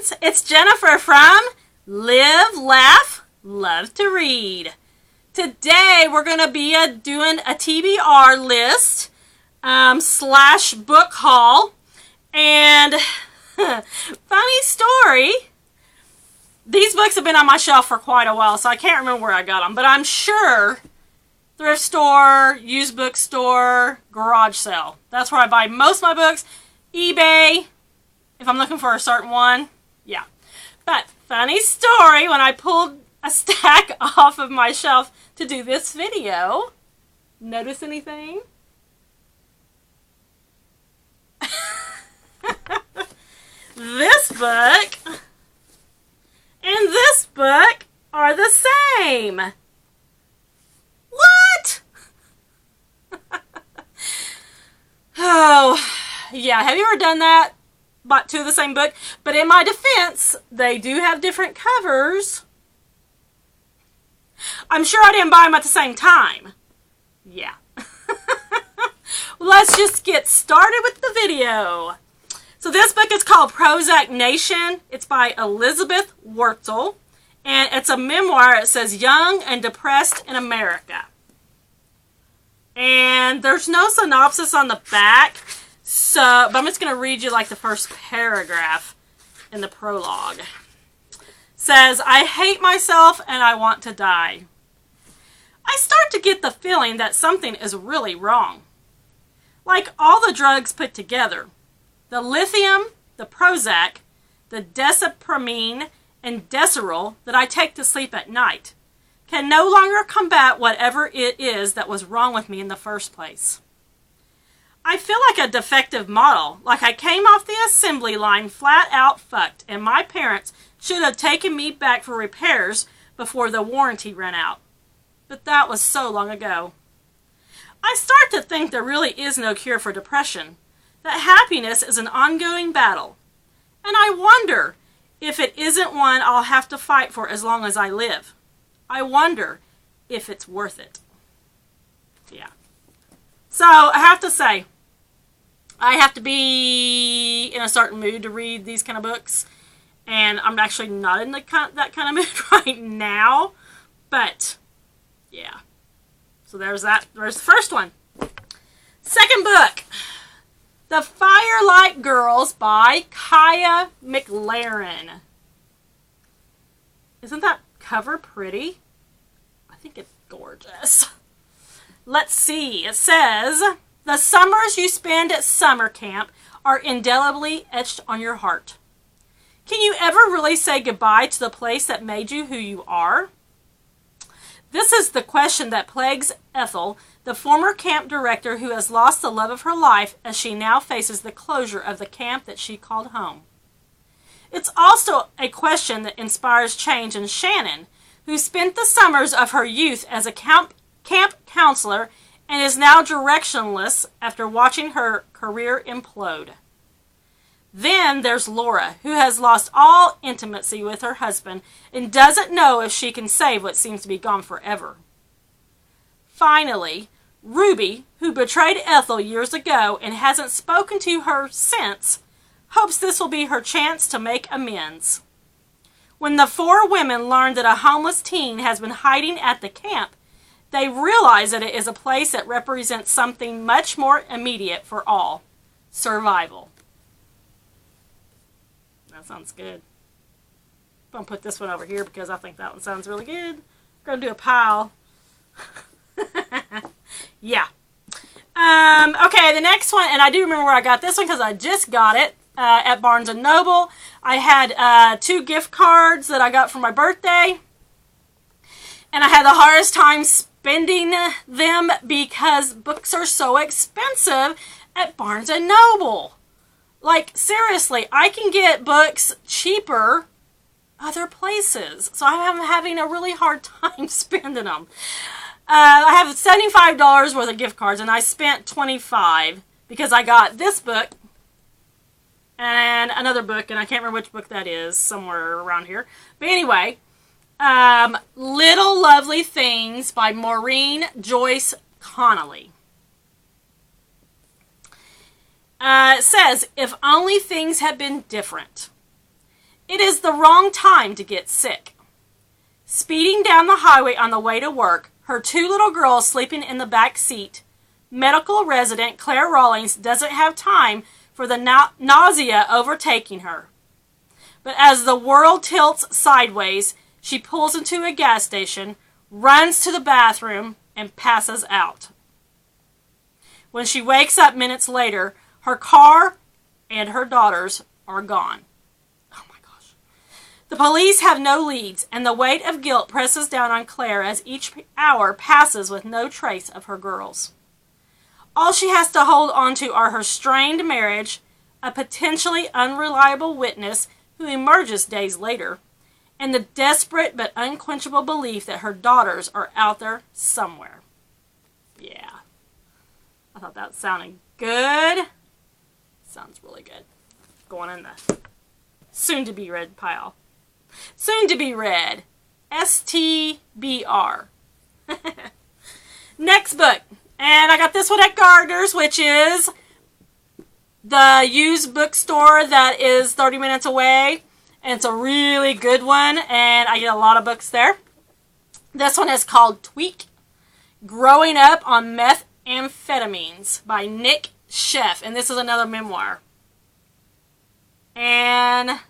friends, it's Jennifer from Live, Laugh, Love to Read. Today we're going to be doing a TBR list slash book haul. And funny story, these books have been on my shelf for quite a while, so I can't remember where I got them. But I'm sure thrift store, used bookstore, garage sale. That's where I buy most of my books. eBay, if I'm looking for a certain one. Yeah. But funny story, when I pulled a stack off of my shelf to do this video, notice anything? This book and this book are the same. What? Oh, yeah. Have you ever done that? Bought two of the same book? But in my defense, they do have different covers. I'm sure I didn't buy them at the same time. Yeah. Let's just get started with the video. So this book is called Prozac Nation. It's by Elizabeth Wertzel. And it's a memoir. It says Young and Depressed in America. And there's no synopsis on the back. But I'm just going to read you like the first paragraph in the prologue. It says, I hate myself and I want to die. I start to get the feeling that something is really wrong. Like all the drugs put together. The lithium, the Prozac, the desipramine, and Deseril that I take to sleep at night can no longer combat whatever it is that was wrong with me in the first place. I feel like a defective model, like I came off the assembly line flat out fucked, and my parents should have taken me back for repairs before the warranty ran out. But that was so long ago. I start to think there really is no cure for depression, that happiness is an ongoing battle, and I wonder if it isn't one I'll have to fight for as long as I live. I wonder if it's worth it. Yeah. So, I have to say, I have to be in a certain mood to read these kind of books. And I'm actually not in that kind of mood right now. But, yeah. So, there's that. There's the first one. Second book. The Firelight Girls by Kyra McLaren. Isn't that cover pretty? I think it's gorgeous. Let's see. It says, the summers you spend at summer camp are indelibly etched on your heart. Can you ever really say goodbye to the place that made you who you are? This is the question that plagues Ethel, the former camp director who has lost the love of her life as she now faces the closure of the camp that she called home. It's also a question that inspires change in Shannon, who spent the summers of her youth as a camp counselor and is now directionless after watching her career implode. Then there's Laura, who has lost all intimacy with her husband and doesn't know if she can save what seems to be gone forever. Finally, Ruby, who betrayed Ethel years ago and hasn't spoken to her since, hopes this will be her chance to make amends. When the four women learn that a homeless teen has been hiding at the camp, they realize that it is a place that represents something much more immediate for all: survival. That sounds good. I'm going to put this one over here because I think that one sounds really good. I'm going to do a pile. Yeah. Okay, the next one, and I do remember where I got this one because I just got it at Barnes & Noble. I had 2 gift cards that I got for my birthday. And I had the hardest time spending them because books are so expensive at Barnes & Noble. Like, seriously, I can get books cheaper other places. So I'm having a really hard time spending them. I have $75 worth of gift cards, and I spent $25 because I got this book and another book, and I can't remember which book that is, somewhere around here. But anyway, Little Lovely Things by Maureen, Joyce, Connolly. It says, if only things had been different. It is the wrong time to get sick. Speeding down the highway on the way to work, her 2 little girls sleeping in the back seat, medical resident Claire Rawlings doesn't have time for the nausea overtaking her. But as the world tilts sideways, she pulls into a gas station, runs to the bathroom, and passes out. When she wakes up minutes later, her car and her daughters are gone. Oh my gosh. The police have no leads, and the weight of guilt presses down on Claire as each hour passes with no trace of her girls. All she has to hold on to are her strained marriage, a potentially unreliable witness who emerges days later, and the desperate but unquenchable belief that her daughters are out there somewhere. Yeah. I thought that sounded good. Sounds really good. Going in the soon-to-be-read pile. Soon-to-be-read. STBR. Next book. And I got this one at Gardner's, which is the used bookstore that is 30 minutes away. And it's a really good one, and I get a lot of books there. This one is called Tweak, Growing Up on Methamphetamines by Nic Sheff, and this is another memoir. And,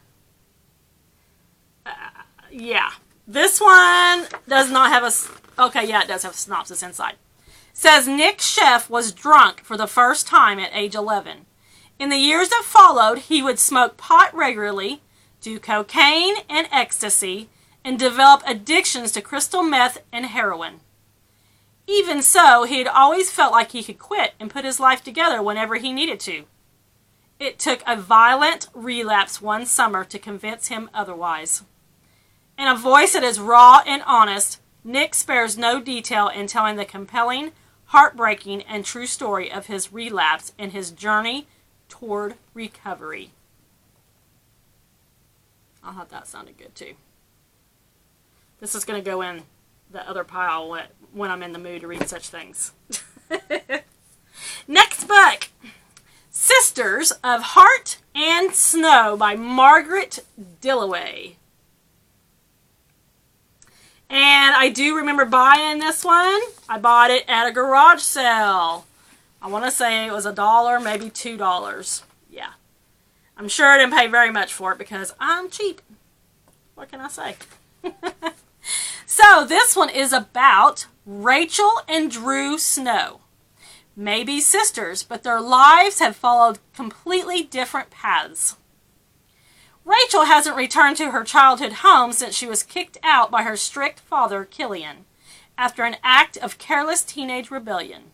yeah. This one does not have a... Okay, yeah, it does have a synopsis inside. It says, Nic Sheff was drunk for the first time at age 11. In the years that followed, he would smoke pot regularly, do cocaine and ecstasy, and develop addictions to crystal meth and heroin. Even so, he had always felt like he could quit and put his life together whenever he needed to. It took a violent relapse one summer to convince him otherwise. In a voice that is raw and honest, Nic spares no detail in telling the compelling, heartbreaking, and true story of his relapse and his journey toward recovery. I thought that sounded good too. This is going to go in the other pile when I'm in the mood to read such things. Next book, Sisters of Heart and Snow by Margaret Dillaway. And I do remember buying this one. I bought it at a garage sale. I want to say it was $1, maybe $2. Yeah. I'm sure I didn't pay very much for it because I'm cheap. What can I say? So this one is about Rachel and Drew Snow. Maybe sisters, but their lives have followed completely different paths. Rachel hasn't returned to her childhood home since she was kicked out by her strict father, Killian, after an act of careless teenage rebellion.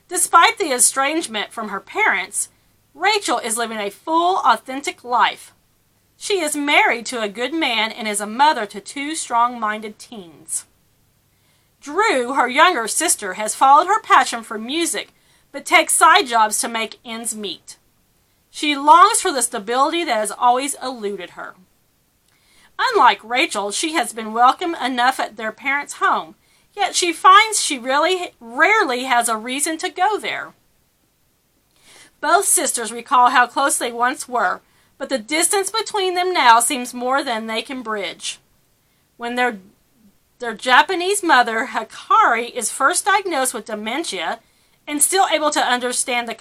Despite the estrangement from her parents, Rachel is living a full, authentic life. She is married to a good man and is a mother to 2 strong-minded teens. Drew, her younger sister, has followed her passion for music, but takes side jobs to make ends meet. She longs for the stability that has always eluded her. Unlike Rachel, she has been welcome enough at their parents' home, yet she finds she really rarely has a reason to go there. Both sisters recall how close they once were, but the distance between them now seems more than they can bridge. When their Japanese mother, Hikari, is first diagnosed with dementia and still able to understand the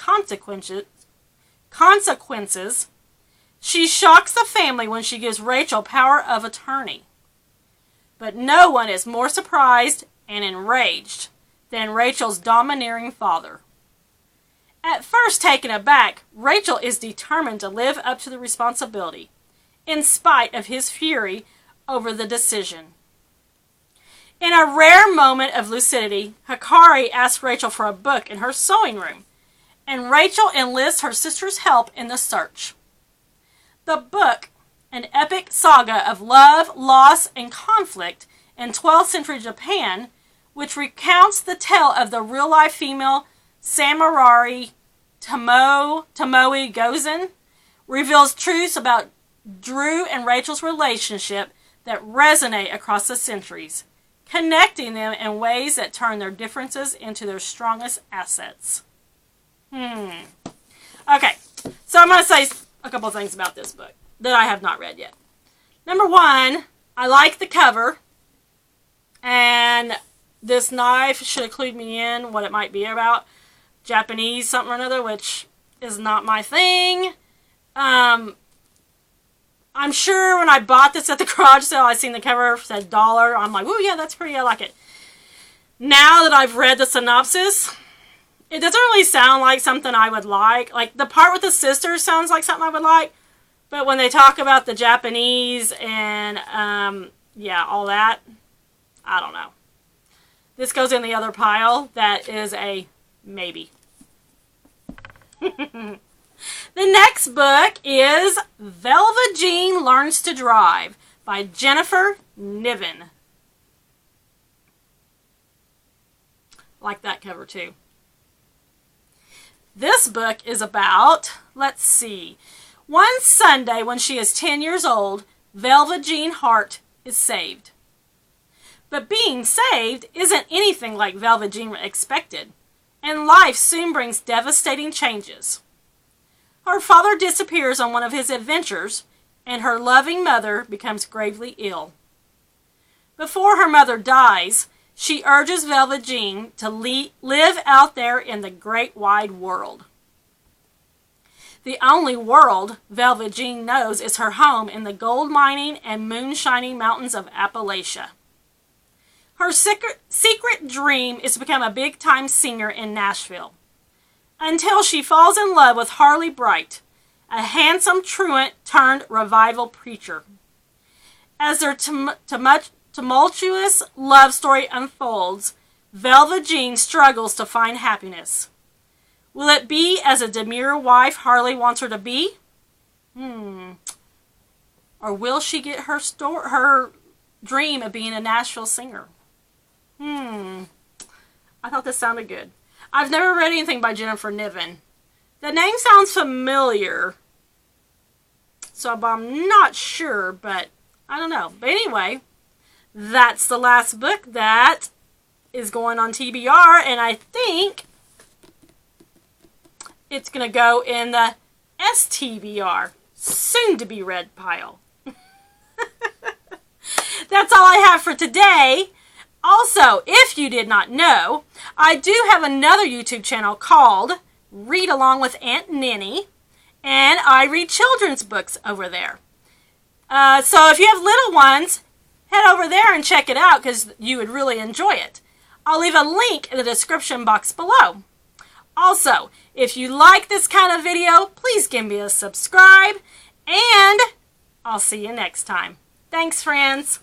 consequences, she shocks the family when she gives Rachel power of attorney. But no one is more surprised and enraged than Rachel's domineering father. At first taken aback, Rachel is determined to live up to the responsibility, in spite of his fury over the decision. In a rare moment of lucidity, Hikari asks Rachel for a book in her sewing room, and Rachel enlists her sister's help in the search. The book, an epic saga of love, loss, and conflict in 12th century Japan, which recounts the tale of the real-life female samurai Tomoe Gozen, reveals truths about Drew and Rachel's relationship that resonate across the centuries, connecting them in ways that turn their differences into their strongest assets. Okay, so I'm going to say a couple of things about this book. that I have not read yet. Number one, I like the cover. And this knife should have clued me in what it might be about. Japanese something or another, which is not my thing. I'm sure when I bought this at the garage sale, I seen the cover, said $1. I'm like, oh yeah, that's pretty, I like it. Now that I've read the synopsis, it doesn't really sound like something I would like. Like, the part with the sisters sounds like something I would like. But when they talk about the Japanese and, yeah, all that, I don't know. This goes in the other pile. That is a maybe. The next book is Velva Jean Learns to Drive by Jennifer Niven. I like that cover too. This book is about, let's see, one Sunday when she is 10 years old, Velva Jean Hart is saved. But being saved isn't anything like Velva Jean expected, and life soon brings devastating changes. Her father disappears on one of his adventures, and her loving mother becomes gravely ill. Before her mother dies, she urges Velva Jean to live out there in the great wide world. The only world Velva Jean knows is her home in the gold mining and moonshining mountains of Appalachia. Her secret dream is to become a big-time singer in Nashville, until she falls in love with Harley Bright, a handsome truant turned revival preacher. As their tumultuous love story unfolds, Velva Jean struggles to find happiness. Will it be as a demure wife Harley wants her to be? Or will she get her dream of being a Nashville singer? I thought this sounded good. I've never read anything by Jennifer Niven. The name sounds familiar, so I'm not sure, but I don't know. But anyway, that's the last book that is going on TBR, and I think it's going to go in the STBR, soon to be read pile. That's all I have for today. Also, if you did not know, I do have another YouTube channel called Read Along with Aunt Ninny, and I read children's books over there. So if you have little ones, head over there and check it out because you would really enjoy it. I'll leave a link in the description box below. Also, if you like this kind of video, please give me a subscribe, and I'll see you next time. Thanks, friends.